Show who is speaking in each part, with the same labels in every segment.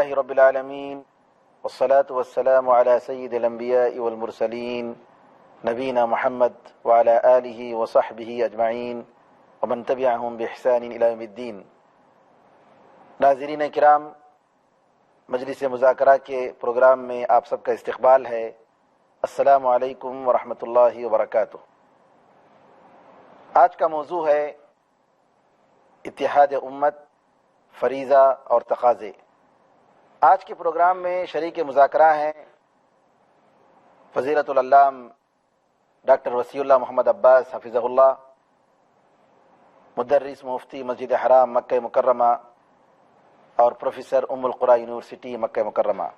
Speaker 1: لله رب العالمين والصلاة والسلام على سيد الأنبياء والمرسلين نبينا محمد وعلى آله وصحبه أجمعين ومن تبعهم بإحسان إلى يوم الدين۔ ناظرین کرام، مجلس مذاکرہ کے پروگرام میں آپ سب کا استقبال ہے۔ السلام علیکم ورحمۃ اللہ وبرکاتہ۔ آج کا موضوع ہے اتحاد امت، فریضہ اور تقاضے۔ آج کے پروگرام میں شریک مذاکرہ ہیں فضیلت العلام ڈاکٹر وسیع اللہ محمد عباس حفظہ اللہ، مدرس مفتی مسجد حرام مکہ مکرمہ اور پروفیسر ام القریٰ یونیورسٹی مکہ مکرمہ،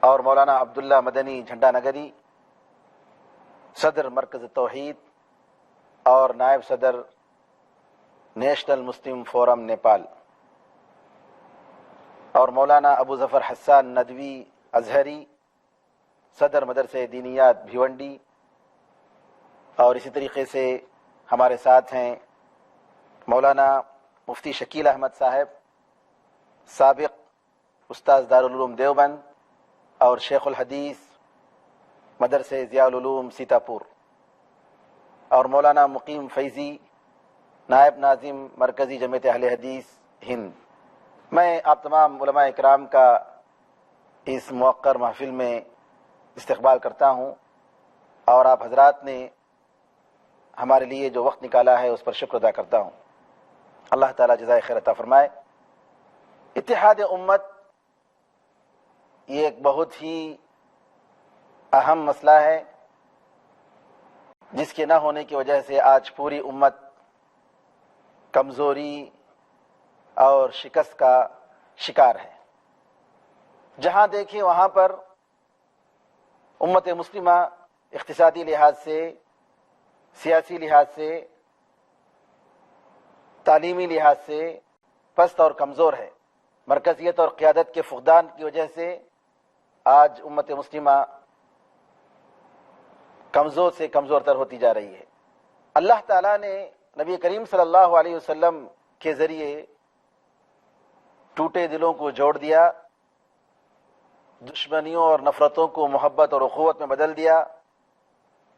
Speaker 1: اور مولانا عبداللہ مدنی جھنڈا نگری، صدر مرکز توحید اور نائب صدر نیشنل مسلم فورم نیپال، اور مولانا ابو ظفر حسان ندوی ازہری، صدر مدرسہ دینیات بھیونڈی، اور اسی طریقے سے ہمارے ساتھ ہیں مولانا مفتی شکیل احمد صاحب، سابق استاذ دارالعلوم دیوبند اور شیخ الحدیث مدرسہ ضیاء العلوم سیتاپور، اور مولانا مقیم فیضی، نائب ناظم مرکزی جمعیت اہل حدیث ہند۔ میں آپ تمام علماء اکرام کا اس موقر محفل میں استقبال کرتا ہوں، اور آپ حضرات نے ہمارے لیے جو وقت نکالا ہے اس پر شکر ادا کرتا ہوں۔ اللہ تعالیٰ جزائے خیر عطا فرمائے۔ اتحاد امت یہ ایک بہت ہی اہم مسئلہ ہے جس کے نہ ہونے کی وجہ سے آج پوری امت کمزوری اور شکست کا شکار ہے۔ جہاں دیکھیں وہاں پر امت مسلمہ اقتصادی لحاظ سے، سیاسی لحاظ سے، تعلیمی لحاظ سے پست اور کمزور ہے۔ مرکزیت اور قیادت کے فقدان کی وجہ سے آج امت مسلمہ کمزور سے کمزور تر ہوتی جا رہی ہے۔ اللہ تعالیٰ نے نبی کریم صلی اللہ علیہ وسلم کے ذریعے ٹوٹے دلوں کو جوڑ دیا، دشمنیوں اور نفرتوں کو محبت اور اخوت میں بدل دیا،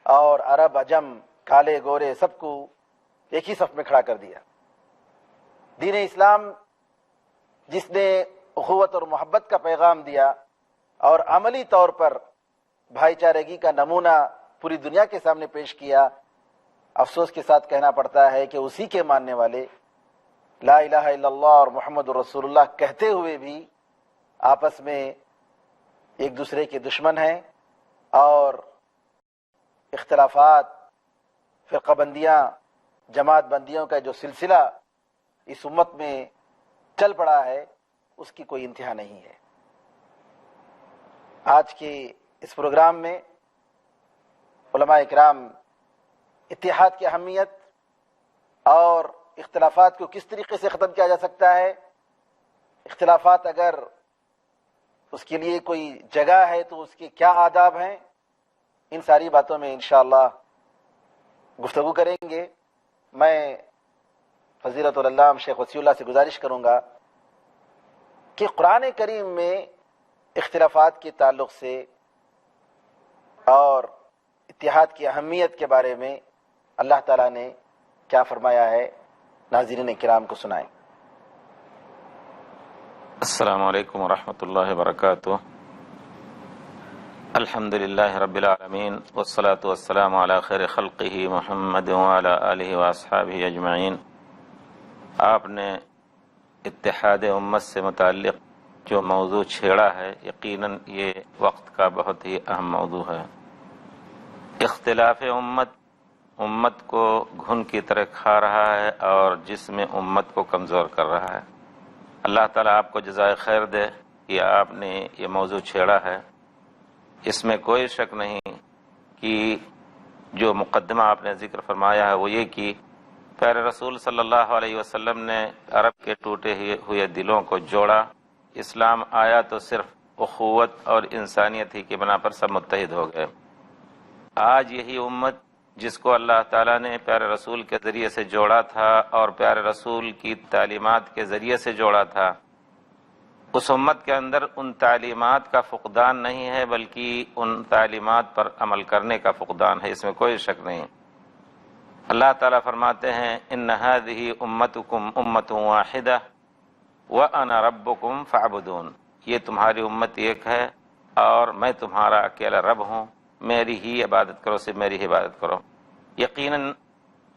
Speaker 1: اور عرب عجم کالے گورے سب کو ایک ہی صف میں کھڑا کر دیا۔ دین اسلام جس نے اخوت اور محبت کا پیغام دیا اور عملی طور پر بھائی چارگی کا نمونہ پوری دنیا کے سامنے پیش کیا، افسوس کے ساتھ کہنا پڑتا ہے کہ اسی کے ماننے والے لا الہ الا اللہ اور محمد رسول اللہ کہتے ہوئے بھی آپس میں ایک دوسرے کے دشمن ہیں، اور اختلافات، فرقہ بندیاں، جماعت بندیوں کا جو سلسلہ اس امت میں چل پڑا ہے اس کی کوئی انتہا نہیں ہے۔ آج کے اس پروگرام میں علماء اکرام اتحاد کی اہمیت اور اختلافات کو کس طریقے سے ختم کیا جا سکتا ہے، اختلافات اگر اس کے لیے کوئی جگہ ہے تو اس کے کیا آداب ہیں، ان ساری باتوں میں انشاءاللہ گفتگو کریں گے۔ میں فضیلت العلام شیخ وسیع اللہ سے گزارش کروں گا کہ قرآن کریم میں اختلافات کے تعلق سے اور اتحاد کی اہمیت کے بارے میں اللہ تعالیٰ نے کیا فرمایا ہے، ناظرین کرام کو سنائیں۔
Speaker 2: السلام علیکم ورحمۃ اللہ وبرکاتہ۔ الحمد للہ رب العالمین والصلاة والسلام علی خیر خلقہ محمد وعلی آلہ واصحابہ اجمعین۔ آپ نے اتحاد امت سے متعلق جو موضوع چھیڑا ہے، یقیناً یہ وقت کا بہت ہی اہم موضوع ہے۔ اختلاف امت کو گھن کی طرح کھا رہا ہے اور جس میں امت کو کمزور کر رہا ہے۔ اللہ تعالیٰ آپ کو جزائے خیر دے کہ آپ نے یہ موضوع چھیڑا ہے۔ اس میں کوئی شک نہیں کہ جو مقدمہ آپ نے ذکر فرمایا ہے وہ یہ کہ پیارے رسول صلی اللہ علیہ وسلم نے عرب کے ٹوٹے ہوئے دلوں کو جوڑا۔ اسلام آیا تو صرف اخوت اور انسانیت ہی کی بنا پر سب متحد ہو گئے۔ آج یہی امت جس کو اللہ تعالیٰ نے پیارے رسول کے ذریعے سے جوڑا تھا اور پیارے رسول کی تعلیمات کے ذریعے سے جوڑا تھا، اس امت کے اندر ان تعلیمات کا فقدان نہیں ہے بلکہ ان تعلیمات پر عمل کرنے کا فقدان ہے، اس میں کوئی شک نہیں۔ اللہ تعالیٰ فرماتے ہیں ان هذه امتکم امۃ واحدہ وانا ربکم فاعبدون، یہ تمہاری امت ایک ہے اور میں تمہارا اکیلا رب ہوں، میری ہی عبادت کرو، صرف میری ہی عبادت کرو۔ یقیناً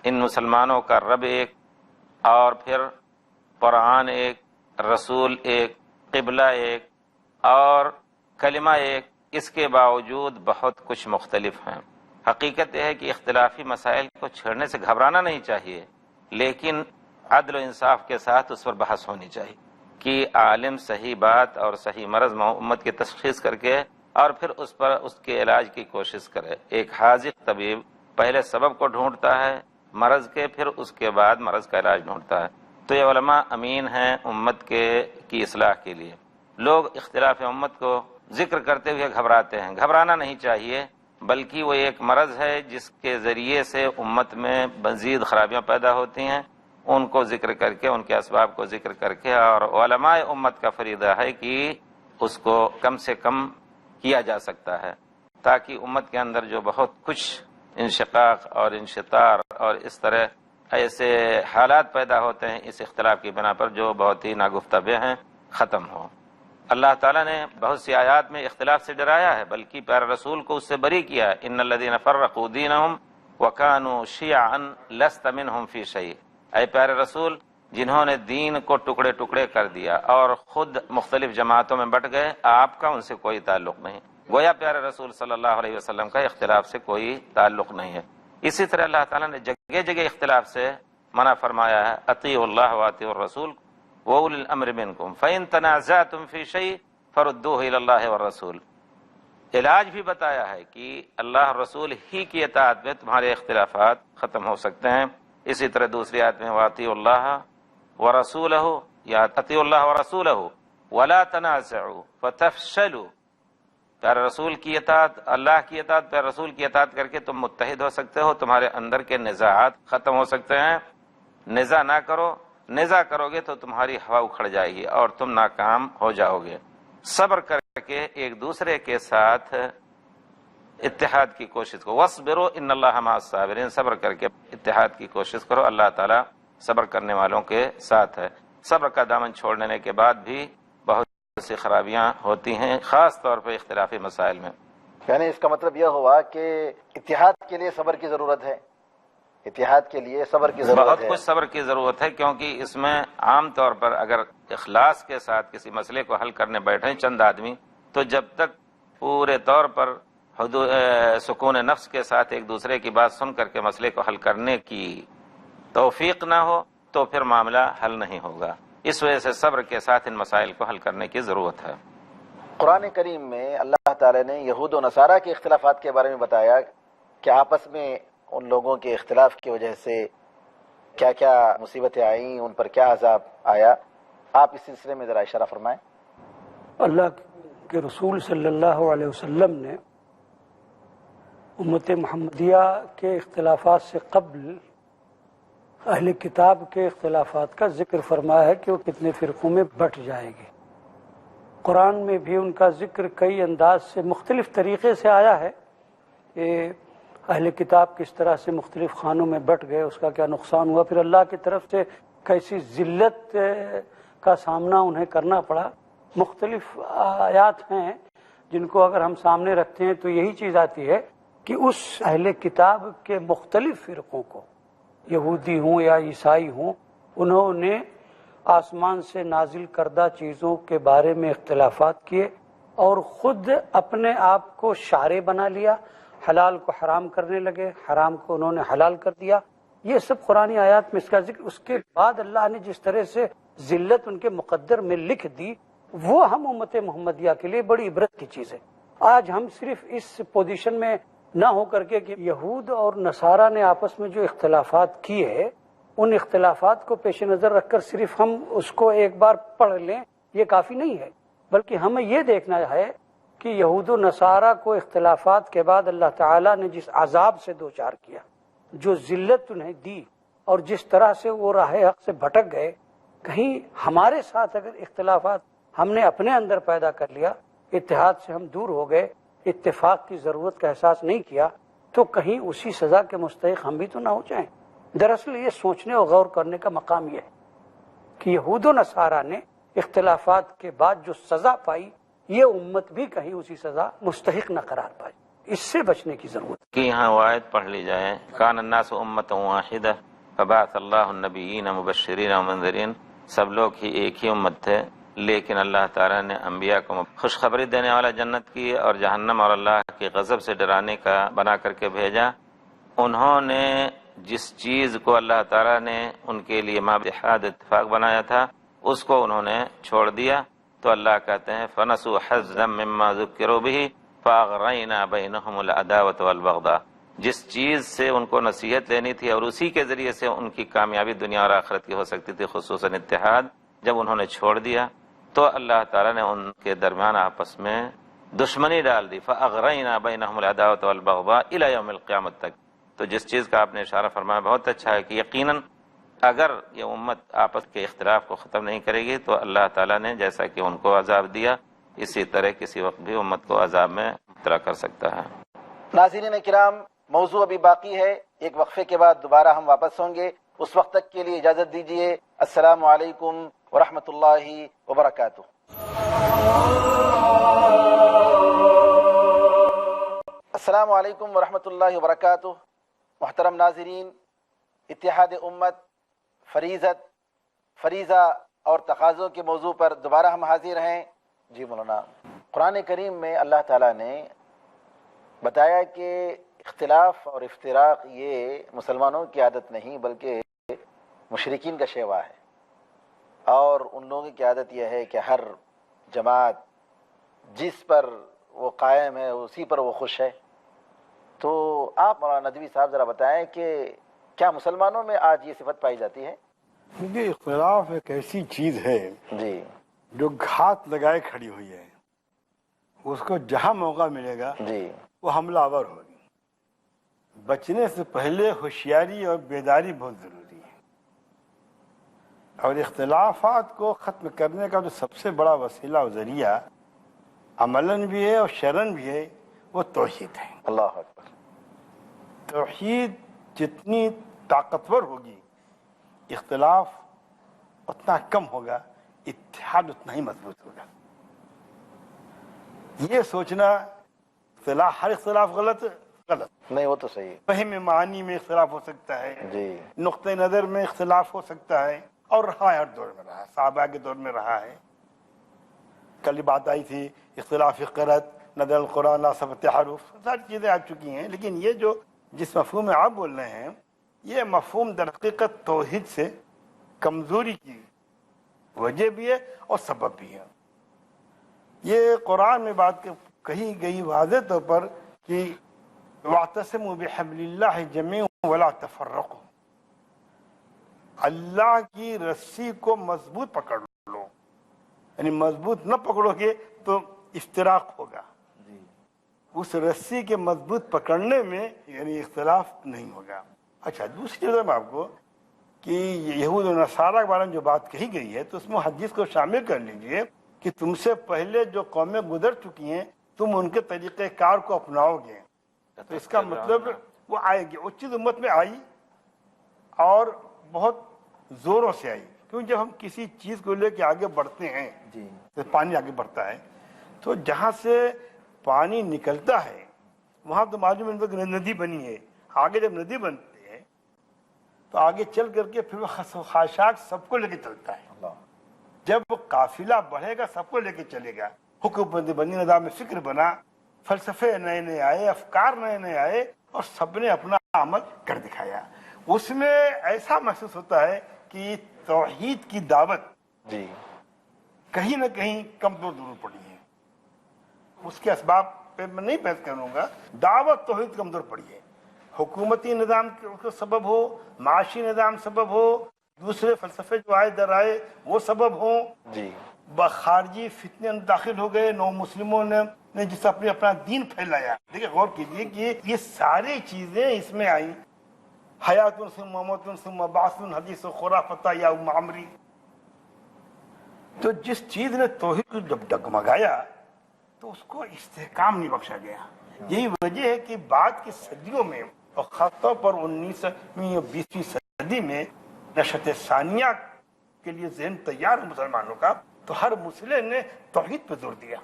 Speaker 2: ان مسلمانوں کا رب ایک، اور پھر قرآن ایک، رسول ایک، قبلہ ایک اور کلمہ ایک، اس کے باوجود بہت کچھ مختلف ہیں۔ حقیقت یہ ہے کہ اختلافی مسائل کو چھیڑنے سے گھبرانا نہیں چاہیے، لیکن عدل و انصاف کے ساتھ اس پر بحث ہونی چاہیے کہ عالم صحیح بات اور صحیح مرض امت کی تشخیص کر کے اور پھر اس پر اس کے علاج کی کوشش کرے۔ ایک حاذق طبیب پہلے سبب کو ڈھونڈتا ہے مرض کے، پھر اس کے بعد مرض کا علاج ڈھونڈتا ہے۔ تو یہ علماء امین ہیں امت کی اصلاح کے لیے۔ لوگ اختلاف امت کو ذکر کرتے ہوئے گھبراتے ہیں، گھبرانا نہیں چاہیے، بلکہ وہ ایک مرض ہے جس کے ذریعے سے امت میں مزید خرابیاں پیدا ہوتی ہیں، ان کو ذکر کر کے، ان کے اسباب کو ذکر کر کے، اور علماء امت کا فریضہ ہے کہ اس کو کم سے کم کیا جا سکتا ہے، تاکہ امت کے اندر جو بہت کچھ انشقاق اور انشطار اور اس طرح ایسے حالات پیدا ہوتے ہیں اس اختلاف کی بنا پر جو بہت ہی ناگفتہ ہیں، ختم ہو۔ اللہ تعالیٰ نے بہت سی آیات میں اختلاف سے ڈرایا ہے، بلکہ پیارے رسول کو اس سے بری کیا ہے۔ ان الذین فرقوا دینہم وکانوا شیعا لست منہم فی شیء، اے پیارے رسول جنہوں نے دین کو ٹکڑے ٹکڑے کر دیا اور خود مختلف جماعتوں میں بٹ گئے، آپ کا ان سے کوئی تعلق نہیں۔ گویا پیارے رسول صلی اللہ علیہ وسلم کا اختلاف سے کوئی تعلق نہیں ہے۔ اسی طرح اللہ تعالیٰ نے جگہ جگہ اختلاف سے منع فرمایا ہے، اطیعوا اللہ واطیعوا الرسول وَأُولِي الْأَمْرِ مِنْكُمْ فَإِن تَنَازَعْتُمْ فِي شَيْءٍ فَرُدُّوهُ إِلَى اللَّهِ وَالرَّسُولِ۔ علاج بھی بتایا ہے کہ اللہ اور رسول ہی کی اطاعت میں تمہارے اختلافات ختم ہو سکتے ہیں۔ اسی طرح دوسری آیت میں وَأَطِیعُوا اللَّهَ وَرَسُولَهُ، یا اطیعوا اللہ وَرَسُولَهُ وَلَا تَنَازَعُوا فَتَفْشَلُوا، پیارے رسول کی اطاعت، اللہ کی اطاعت، پیارے رسول کی اطاعت کر کے تم متحد ہو سکتے ہو، تمہارے اندر کے نزاعات ختم ہو سکتے ہیں۔ نزاع نہ کرو، نزاع کرو گے تو تمہاری ہوا اکھڑ جائے گی اور تم ناکام ہو جاؤ گے۔ صبر کر کے ایک دوسرے کے ساتھ اتحاد کی کوشش کرو، وَاصْبِرُوا إِنَّ اللَّهَ مَعَ الصَّابِرِينَ، صبر کر کے اتحاد کی کوشش کرو، اللہ تعالیٰ صبر کرنے والوں کے ساتھ ہے۔ صبر کا دامن چھوڑ لینے کے بعد بھی بہت سی خرابیاں ہوتی ہیں، خاص طور پہ اختلافی مسائل میں۔
Speaker 1: یعنی اس کا مطلب یہ ہوا کہ اتحاد کے لیے صبر کی ضرورت ہے، اتحاد کے لیے صبر کی ضرورت ہے،
Speaker 2: بہت کچھ صبر کی ضرورت ہے، کیونکہ اس میں عام طور پر اگر اخلاص کے ساتھ کسی مسئلے کو حل کرنے بیٹھیں چند آدمی، تو جب تک پورے طور پر سکون نفس کے ساتھ ایک دوسرے کی بات سن کر کے مسئلے کو حل کرنے کی توفیق نہ ہو تو پھر معاملہ حل نہیں ہوگا۔ اس وجہ سے صبر کے ساتھ ان مسائل کو حل کرنے کی ضرورت ہے۔
Speaker 1: قرآن کریم میں اللہ تعالی نے یہود و نصارہ کے اختلافات کے بارے میں بتایا کہ آپس میں ان لوگوں کے اختلاف کی وجہ سے کیا کیا مصیبتیں آئیں، ان پر کیا عذاب آیا۔ آپ اس سلسلے میں ذرا اشارہ فرمائیں۔
Speaker 3: اللہ کے رسول صلی اللہ علیہ وسلم نے امت محمدیہ کے اختلافات سے قبل اہل کتاب کے اختلافات کا ذکر فرمایا ہے کہ وہ کتنے فرقوں میں بٹ جائے گی۔ قرآن میں بھی ان کا ذکر کئی انداز سے مختلف طریقے سے آیا ہے کہ اہل کتاب کس طرح سے مختلف خانوں میں بٹ گئے، اس کا کیا نقصان ہوا، پھر اللہ کی طرف سے کیسی ذلت کا سامنا انہیں کرنا پڑا۔ مختلف آیات ہیں جن کو اگر ہم سامنے رکھتے ہیں تو یہی چیز آتی ہے کہ اس اہل کتاب کے مختلف فرقوں کو، یہودی ہوں یا عیسائی ہوں، انہوں نے آسمان سے نازل کردہ چیزوں کے بارے میں اختلافات کیے اور خود اپنے آپ کو شارع بنا لیا، حلال کو حرام کرنے لگے، حرام کو انہوں نے حلال کر دیا۔ یہ سب قرآنی آیات میں اس کا ذکر۔ اس کے بعد اللہ نے جس طرح سے ذلت ان کے مقدر میں لکھ دی، وہ ہم امت محمدیہ کے لیے بڑی عبرت کی چیز ہے۔ آج ہم صرف اس پوزیشن میں نہ ہو کر کے کہ یہود اور نصارہ نے آپس میں جو اختلافات کیے، ان اختلافات کو پیش نظر رکھ کر صرف ہم اس کو ایک بار پڑھ لیں، یہ کافی نہیں ہے، بلکہ ہمیں یہ دیکھنا ہے کہ یہود و نصارہ کو اختلافات کے بعد اللہ تعالیٰ نے جس عذاب سے دوچار کیا، جو ذلت انہیں دی اور جس طرح سے وہ راہ حق سے بھٹک گئے، کہیں ہمارے ساتھ اگر اختلافات ہم نے اپنے اندر پیدا کر لیا، اتحاد سے ہم دور ہو گئے، اتفاق کی ضرورت کا احساس نہیں کیا، تو کہیں اسی سزا کے مستحق ہم بھی تو نہ ہو جائیں۔ دراصل یہ سوچنے اور غور کرنے کا مقام یہ ہے کہ یہود و نصارہ نے اختلافات کے بعد جو سزا پائی، یہ امت بھی کہیں اسی سزا مستحق نہ قرار پائے۔ اس سے بچنے کی ضرورت ہے۔
Speaker 2: کہ یہاں وہ آیت پڑھ لی جائے، کان الناس امۃ واحدہ فبعث اللہ النبیین مبشرین ومنذرین، سب لوگ ہی ایک ہی امت تھے، لیکن اللہ تعالیٰ نے انبیاء کو خوشخبری دینے والا جنت کی اور جہنم اور اللہ کے غضب سے ڈرانے کا بنا کر کے بھیجا۔ انہوں نے جس چیز کو اللہ تعالیٰ نے ان کے لیے مابحاد اتفاق بنایا تھا اس کو انہوں نے چھوڑ دیا، تو اللہ کہتے ہیں فنسوا حظا مما ذکروا به فاغرینا بینہم العداوۃ والبغضاء، جس چیز سے ان کو نصیحت لینی تھی اور اسی کے ذریعے سے ان کی کامیابی دنیا اور آخرت کی ہو سکتی تھی، خصوصاً اتحاد، جب انہوں نے چھوڑ دیا تو اللہ تعالیٰ نے ان کے درمیان آپس میں دشمنی ڈال دی، فاغرینا بینہم العداوۃ والبغضاء الی یوم القیامت تک۔ تو جس چیز کا آپ نے اشارہ فرمایا بہت اچھا ہے کہ یقیناً اگر یہ امت آپس کے اختلاف کو ختم نہیں کرے گی تو اللہ تعالیٰ نے جیسا کہ ان کو عذاب دیا اسی طرح کسی وقت بھی امت کو عذاب میں مبتلا کر سکتا ہے۔
Speaker 1: ناظرین کرام، موضوع ابھی باقی ہے، ایک وقفے کے بعد دوبارہ ہم واپس ہوں گے، اس وقت تک کے لیے اجازت دیجیے۔ السلام علیکم ورحمۃ اللہ وبرکاتہ۔ السلام علیکم ورحمۃ اللہ وبرکاتہ۔ محترم ناظرین، اتحاد امت، فریضہ اور تقاضوں کے موضوع پر دوبارہ ہم حاضر ہیں۔ جی مولانا، قرآن کریم میں اللہ تعالیٰ نے بتایا کہ اختلاف اور افتراق یہ مسلمانوں کی عادت نہیں بلکہ مشرکین کا شیوا ہے، اور ان لوگوں کی عادت یہ ہے کہ ہر جماعت جس پر وہ قائم ہے اسی پر وہ خوش ہے۔ تو آپ مولانا ندوی صاحب ذرا بتائیں کہ کیا مسلمانوں میں آج یہ صفت پائی جاتی ہے؟
Speaker 4: یہ اختلاف ایک ایسی چیز ہے
Speaker 1: جی،
Speaker 4: جو گھات لگائے کھڑی ہوئی ہے، اس کو جہاں موقع ملے گا
Speaker 1: جی،
Speaker 4: وہ حملہ آور ہوگی۔ بچنے سے پہلے ہوشیاری اور بیداری بہت ضروری ہے، اور اختلافات کو ختم کرنے کا جو سب سے بڑا وسیلہ و ذریعہ عملاً بھی ہے اور شرعاً بھی ہے وہ توحید ہے۔
Speaker 1: اللہ اکبر۔
Speaker 4: توحید جتنی طاقتور ہوگی اختلاف اتنا کم ہوگا، اتحاد اتنا ہی مضبوط ہوگا۔ یہ سوچنا ہر اختلاف غلط
Speaker 1: نہیں، وہ تو صحیح
Speaker 4: فہم معانی میں اختلاف ہو سکتا ہے،
Speaker 1: جی،
Speaker 4: نقطۂ نظر میں اختلاف ہو سکتا ہے، اور رہا ہے، ہر دور میں رہا ہے، صحابہ کے دور میں رہا ہے۔ کل یہ بات آئی تھی اختلاف قرأت، نظر القرآن سب تحرف، ساری چیزیں آ چکی ہیں، لیکن یہ جو جس مفہوم میں آپ بول رہے ہیں یہ مفہوم در حقیقت توحید سے کمزوری کی وجہ بھی ہے اور سبب بھی ہے۔ یہ قرآن میں بات کہی گئی واضح طور پر کہ وَاعْتَصِمُوا بِحَبْلِ اللَّهِ جَمِيعًا وَلَا تَفَرَّقُوا، اللہ کی رسی کو مضبوط پکڑ لو، یعنی مضبوط نہ پکڑو گے تو افتراق ہوگا، اس رسی کے مضبوط پکڑنے میں یعنی اختلاف نہیں ہوگا۔ اچھا، دوسری چیز میں آپ کو کہ یہود و نصارہ کے بارے میں جو بات کہی گئی ہے تو اس میں حدیث کو شامل کر لیجئے کہ تم سے پہلے جو قومیں گزر چکی ہیں تم ان کے طریقہ کار کو اپناؤ گے، تو اس کا مطلب وہ آئے گی۔ وہ چیز امت میں آئی اور بہت زوروں سے آئی، کیوں جب ہم کسی چیز کو لے کے آگے بڑھتے ہیں
Speaker 1: جی،
Speaker 4: تو پانی آگے بڑھتا ہے، تو جہاں سے پانی نکلتا ہے وہاں تو معلوم ہے کہ ندی بنی ہے، آگے جب ندی بنتی ہے تو آگے چل کر کے پھر وہ خاشاک سب کو لے کے چلتا ہے۔ جب قافلہ بڑھے گا سب کو لے کے چلے گا، حکومت بنی، نظام فکر بنا، فلسفے نئے نئے آئے، افکار نئے نئے آئے، اور سب نے اپنا عمل کر دکھایا۔ اس میں ایسا محسوس ہوتا ہے کہ توحید کی دعوت
Speaker 1: جی،
Speaker 4: کہیں نہ کہیں کمزور ضرور پڑی ہے۔ اس کے اسباب پہ میں نہیں بحث کروں گا، دعوت توحید کمزور پڑی ہے، حکومتی نظام کا سبب ہو، معاشی نظام سبب ہو، دوسرے فلسفے جو آئے در آئے وہ سبب ہوں،
Speaker 1: جی،
Speaker 4: خارجی فتنے داخل ہو گئے، نو مسلموں نے جس اپنا دین پھیلایا۔ دیکھیں غور کیجئے کہ یہ ساری چیزیں اس میں آئیں، حیات ثم موت ثم بعث، حدیث خرافۃ یا ام عمری۔ تو جس چیز نے توحید کو جب ڈگمگایا تو اس کو استحکام نہیں بخشا گیا. یہی وجہ ہے کہ بعد کی صدیوں میں اور خاص طور پر 19ویں اور 20ویں صدی میں نشأت ثانیہ کے لیے ذہن تیار ہے مسلمانوں کا, تو ہر مسلم نے توحید پہ زور دیا.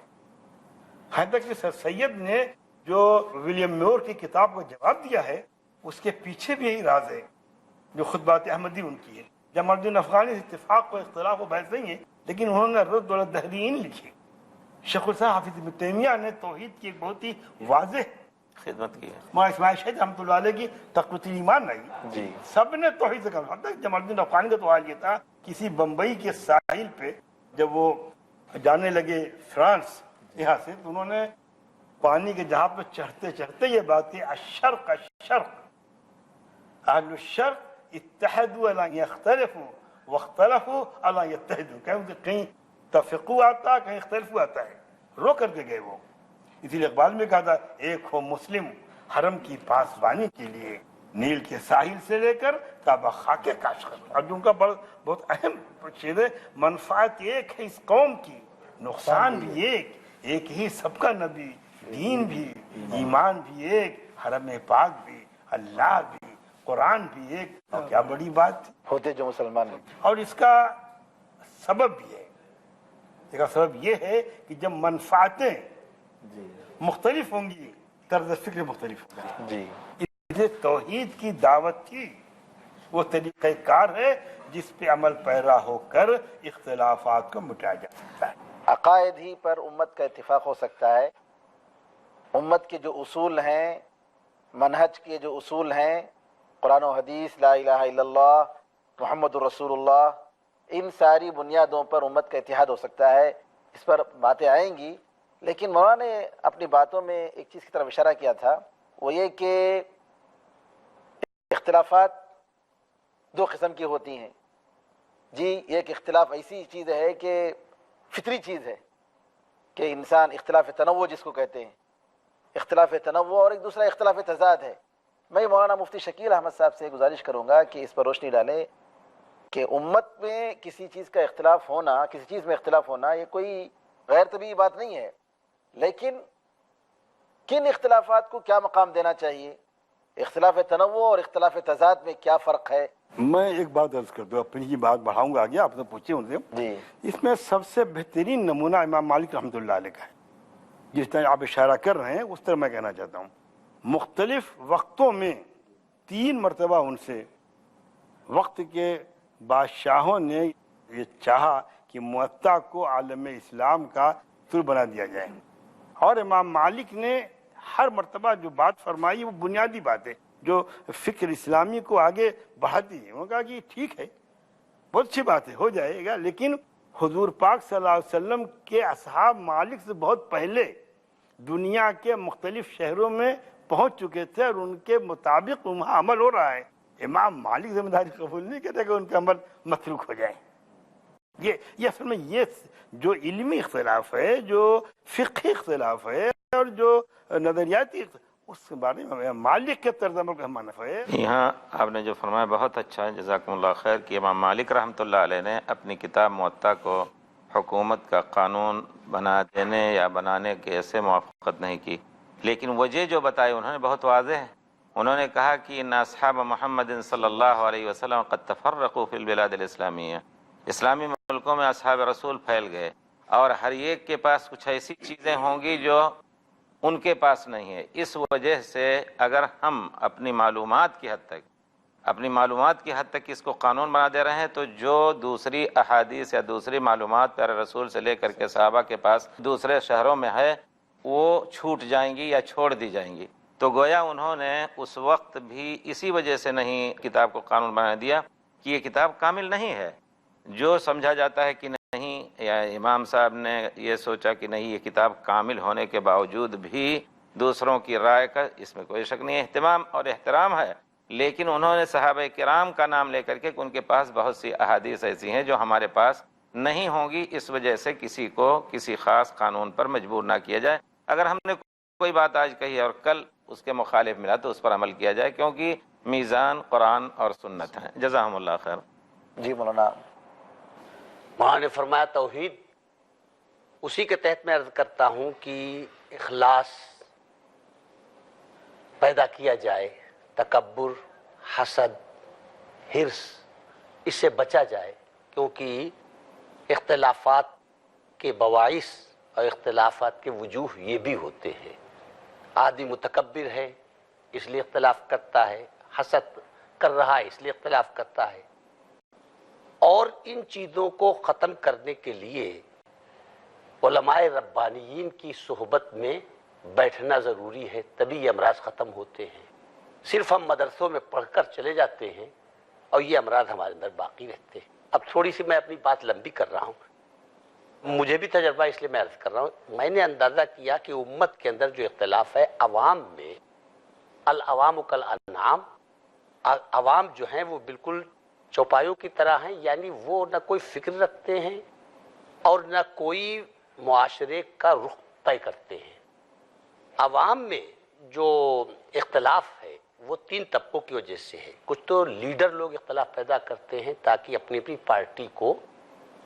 Speaker 4: یہاں تک کہ سر سید نے جو ولیم میور کی کتاب کو جواب دیا ہے اس کے پیچھے بھی یہی راز ہے جو خطبات احمدی ان کی ہے. جمال الدین افغانی اتفاق و اختلاف و بحث نہیں ہے, لیکن انہوں نے رد الدہرین لکھی. شیخ الاسلام حافظ ابن تیمیہ نے توحید کی ایک بہت ہی واضح
Speaker 2: خدمت کی ہے.
Speaker 4: مولانا اسماعیل شہید رحمۃ اللہ علیہ کی تقویت ایمان نہیں
Speaker 1: جی.
Speaker 4: سب نے توحید سے کہا. حتیٰ جمال الدین افغانی کا تو حال یہ تھا, کسی بمبئی کے ساحل پہ جب وہ جانے لگے فرانس یہاں سے, تو انہوں نے پانی کے جہاز پہ چڑھتے چڑھتے یہ بات کی, الشرق الشرق اہل الشرق اتحدوا الا یختلفوا واختلفوا الا یتحدوا. کہیں تفقو آتا ہے, کہیں اختلفو آتا ہے, رو کر کے گئے وہ. اسی لیے اقبال میں کہا تھا, ایک ہو مسلم حرم کی پاسبانی کے لیے, نیل کے ساحل سے لے کر کعبہ خاک کاشغر. اور جو ان کا بہت اہم چیز ہے, منفعت ایک ہے اس قوم کی, نقصان بھی ایک ہی سب کا نبی, دین بھی ایمان بھی ایک, حرم پاک بھی, اللہ بھی, قرآن بھی ایک. اور کیا بڑی بات تھی
Speaker 1: ہوتے جو مسلمان ہیں.
Speaker 4: اور اس کا سبب بھی ہے. اس کا سبب یہ ہے کہ جب منفعتیں مختلف ہوں گی طرز فکر مختلف ہوگا.
Speaker 1: جی.
Speaker 4: یہ توحید کی دعوت تھی, وہ طریقہ کار ہے جس پہ عمل پیرا ہو کر اختلافات کو مٹایا جا سکتا ہے.
Speaker 1: عقائد ہی پر امت کا اتفاق ہو سکتا ہے. امت کے جو اصول ہیں, منہج کے جو اصول ہیں, قرآن و حدیث, لا الہ الا اللہ, محمد الرسول اللہ, ان ساری بنیادوں پر امت کا اتحاد ہو سکتا ہے. اس پر باتیں آئیں گی, لیکن مولانا نے اپنی باتوں میں ایک چیز کی طرف اشارہ کیا تھا, وہ یہ کہ اختلافات دو قسم کی ہوتی ہیں. جی, ایک اختلاف ایسی چیز ہے کہ فطری چیز ہے کہ انسان اختلاف تنوع جس کو کہتے ہیں, اختلاف تنوع, اور ایک دوسرا اختلاف تضاد ہے. میں مولانا مفتی شکیل احمد صاحب سے گزارش کروں گا کہ اس پر روشنی ڈالیں کہ امت میں کسی چیز کا اختلاف ہونا, کسی چیز میں اختلاف ہونا, یہ کوئی غیر طبیعی بات نہیں ہے, لیکن کن اختلافات کو کیا مقام دینا چاہیے, اختلاف تنوع اور اختلاف تضاد میں کیا فرق ہے.
Speaker 4: میں ایک بات عرض کر دوں, اپنی یہ بات بڑھاؤں گا آگے, آپ سے پوچھیں ان سے.
Speaker 1: جی.
Speaker 4: اس میں سب سے بہترین نمونہ امام مالک رحمۃ اللہ علیہ کا ہے. جس طرح آپ اشارہ کر رہے ہیں اس طرح میں کہنا چاہتا ہوں. مختلف وقتوں میں 3 مرتبہ ان سے وقت کے بادشاہوں نے یہ چاہا کہ موطا کو عالم اسلام کا تر بنا دیا جائے, اور امام مالک نے ہر مرتبہ جو بات فرمائی وہ بنیادی بات ہے جو فکر اسلامی کو آگے بڑھاتی ہے. انہوں نے کہا کہ ٹھیک ہے, بہت اچھی بات ہے, ہو جائے گا, لیکن حضور پاک صلی اللہ علیہ وسلم کے اصحاب مالک سے بہت پہلے دنیا کے مختلف شہروں میں پہنچ چکے تھے, اور ان کے مطابق وہاں عمل ہو رہا ہے. امام مالک ذمہ داری قبول نہیں کرتے کہ ان کا عمل متروک ہو جائے. یہ اصل میں یہ جو علمی اختلاف ہے, جو فقہی اختلاف ہے, اور جو نظریاتی اس کے بارے میں مالک کے طرز عمل کا منافع ہے.
Speaker 2: یہاں آپ نے جو فرمایا بہت اچھا ہے, جزاکم اللہ خیر, کہ امام مالک رحمۃ اللہ علیہ نے اپنی کتاب موطا کو حکومت کا قانون بنا دینے یا بنانے کے ایسے موافقت نہیں کی, لیکن وجہ جو بتائی انہوں نے بہت واضح ہے. انہوں نے کہا کہ ان اصحاب محمد صلی اللہ علیہ وسلم قد تفرقوا فی البلاد الاسلامیہ, اسلامی ملکوں میں اصحاب رسول پھیل گئے, اور ہر ایک کے پاس کچھ ایسی چیزیں ہوں گی جو ان کے پاس نہیں ہے. اس وجہ سے اگر ہم اپنی معلومات کی حد تک اس کو قانون بنا دے رہے ہیں, تو جو دوسری احادیث یا دوسری معلومات پیارے رسول سے لے کر کے صحابہ کے پاس دوسرے شہروں میں ہے, وہ چھوٹ جائیں گی یا چھوڑ دی جائیں گی. تو گویا انہوں نے اس وقت بھی اسی وجہ سے نہیں کتاب کو قانون بنا دیا کہ یہ کتاب کامل نہیں ہے. جو سمجھا جاتا ہے کہ نہیں, یا امام صاحب نے یہ سوچا کہ نہیں یہ کتاب کامل ہونے کے باوجود بھی دوسروں کی رائے کا اس میں کوئی شک نہیں, اہتمام اور احترام ہے, لیکن انہوں نے صحابہ کرام کا نام لے کر کے ان کے پاس بہت سی احادیث ایسی ہیں جو ہمارے پاس نہیں ہوں گی, اس وجہ سے کسی کو کسی خاص قانون پر مجبور نہ کیا جائے. اگر ہم نے کوئی بات آج کہی اور کل اس کے مخالف ملا تو اس پر عمل کیا جائے, کیونکہ میزان قرآن اور سنت ہے. جزاہم اللہ خیر.
Speaker 1: جی مولانا.
Speaker 5: وہاں نے فرمایا توحید اسی کے تحت میں عرض کرتا ہوں کہ اخلاص پیدا کیا جائے، تکبر، حسد، حرص، اس سے بچا جائے، کیونکہ اختلافات کے باعث اور اختلافات کے وجوہ یہ بھی ہوتے ہیں۔ آدمی متکبر ہے اس لیے اختلاف کرتا ہے، حسد کر رہا ہے اس لیے اختلاف کرتا ہے، اور ان چیزوں کو ختم کرنے کے لیے علماء ربانیین کی صحبت میں بیٹھنا ضروری ہے، تبھی یہ امراض ختم ہوتے ہیں۔ صرف ہم مدرسوں میں پڑھ کر چلے جاتے ہیں اور یہ امراض ہمارے اندر باقی رہتے ہیں۔ اب تھوڑی سی میں اپنی بات لمبی کر رہا ہوں، مجھے بھی تجربہ اس لیے میں عرض کر رہا ہوں۔ میں نے اندازہ کیا کہ امت کے اندر جو اختلاف ہے، عوام میں العوام کالانعام، عوام جو ہیں وہ بالکل چوپایوں کی طرح ہیں، یعنی وہ نہ کوئی فکر رکھتے ہیں اور نہ کوئی معاشرے کا رخ طے کرتے ہیں۔ عوام میں جو اختلاف ہے وہ تین طبقوں کی وجہ سے ہے۔ کچھ تو لیڈر لوگ اختلاف پیدا کرتے ہیں تاکہ اپنی اپنی پارٹی کو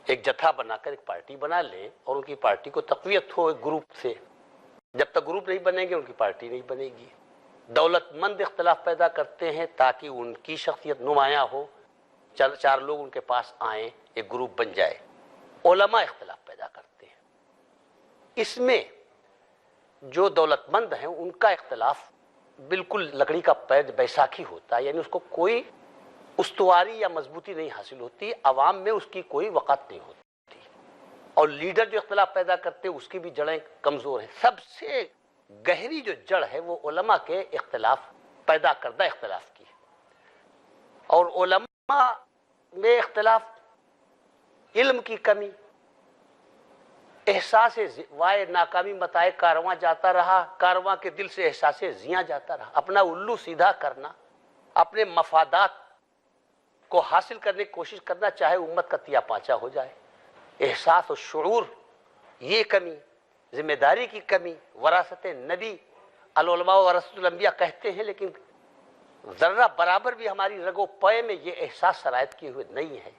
Speaker 5: ایک جتھا بنا کر ایک پارٹی بنا لیں اور ان کی پارٹی کو تقویت ہو ایک گروپ سے۔ جب تک گروپ نہیں بنے گے ان کی پارٹی نہیں بنے گی۔ دولت مند اختلاف پیدا کرتے ہیں تاکہ ان کی شخصیت نمایاں ہو، چار لوگ ان کے پاس آئیں، ایک گروپ بن جائے۔ علماء اختلاف پیدا کرتے ہیں، اس میں جو دولت مند ہیں ان کا اختلاف بالکل لکڑی کا پید بیساکھی ہوتا ہے، یعنی اس کو کوئی استواری یا مضبوطی نہیں حاصل ہوتی، عوام میں اس کی کوئی وقت نہیں ہوتی، اور لیڈر جو اختلاف پیدا کرتے ہیں اس کی بھی جڑیں کمزور ہیں۔ سب سے گہری جو جڑ ہے وہ علماء کے اختلاف پیدا کردہ اختلاف کی ہے، اور علماء میں اختلاف علم کی کمی، احساس وائے ناکامی متائے کارواں جاتا رہا، کارواں کے دل سے احساس زیاں جاتا رہا، اپنا الو سیدھا کرنا، اپنے مفادات کو حاصل کرنے کی کوشش کرنا، چاہے امت کا تیا پانچا ہو جائے۔ احساس و شعور، یہ کمی، ذمہ داری کی کمی، وراثت نبی، العلماء ورثۃ الانبیاء کہتے ہیں، لیکن ذرہ برابر بھی ہماری رگ و پے میں یہ احساس شرائط کیے ہوئے نہیں ہے۔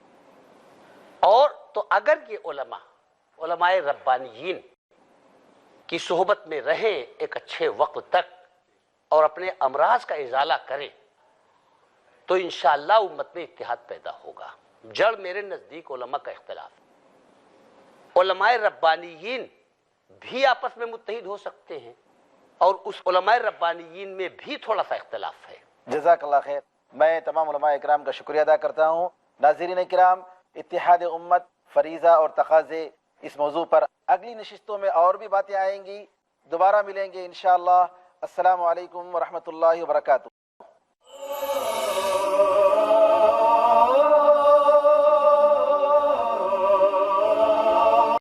Speaker 5: اور تو اگر یہ علماء ربانیین کی صحبت میں رہیں ایک اچھے وقت تک اور اپنے امراض کا ازالہ کریں تو انشاءاللہ امت میں اتحاد پیدا ہوگا۔ جڑ میرے نزدیک علماء کا اختلاف، علماء ربانیین بھی آپس میں متحد ہو سکتے ہیں اور اس علماء ربانیین میں بھی تھوڑا سا اختلاف ہے۔
Speaker 1: جزاک اللہ خیر۔ میں تمام علماء اکرام کا شکریہ ادا کرتا ہوں۔ ناظرین کرام، اتحاد امت، فریضہ اور تقاضے، اس موضوع پر اگلی نشستوں میں اور بھی باتیں آئیں گی۔ دوبارہ ملیں گے انشاءاللہ۔ السلام علیکم ورحمۃ اللہ وبرکاتہ۔